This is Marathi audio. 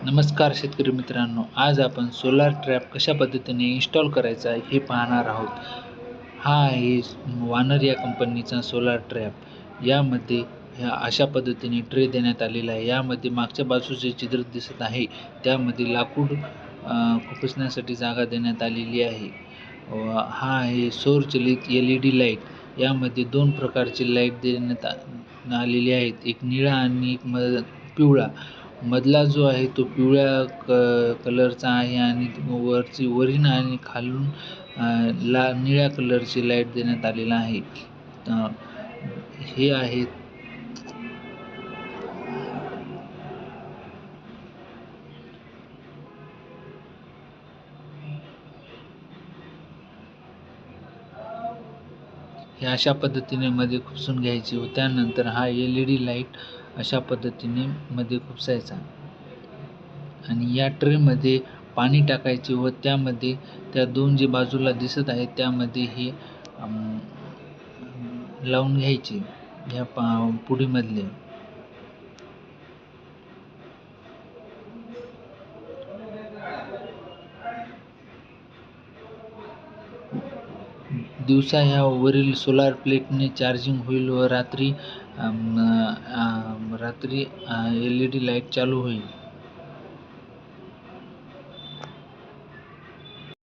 नमस्कार शेतकरी मित्रांनो, आज आपण सोलार ट्रॅप कशा पद्धतीने इन्स्टॉल करायचा हे पाहणार आहोत. हा आहे वानर या कंपनीचा सोलार ट्रॅप. यामध्ये ह्या अशा पद्धतीने ट्रे देण्यात आलेला आहे. यामध्ये मागच्या बाजूचे चित्र दिसत आहे, त्यामध्ये लाकूड खुपसण्यासाठी जागा देण्यात आलेली आहे. हा आहे सौरचलित LED लाईट. यामध्ये 2 प्रकारचे लाईट देण्यात आलेली आहेत, एक निळा आणि एक पिवळा. मधला जो आहे तो पिवळ्या कलरचा आहे आणि वरील आणि खालून निळ्या कलरची लाईट देण्यात आलेला आहे. हे आहेत हे अशा पद्धतीने मध्ये खुपसून घ्यायची व त्यानंतर हा LED लाईट अशा पद्धतीने मध्ये खुपसायचा आणि या ट्रेमध्ये पाणी टाकायचे व त्यामध्ये त्या 2 जे बाजूला दिसत आहेत त्यामध्ये हे लावून घ्यायचे ह्या पुडीमधले. दिवसा ह्या वरील सोलार प्लेटने चार्जिंग होईल व रात्री LED लाईट चालू होईल.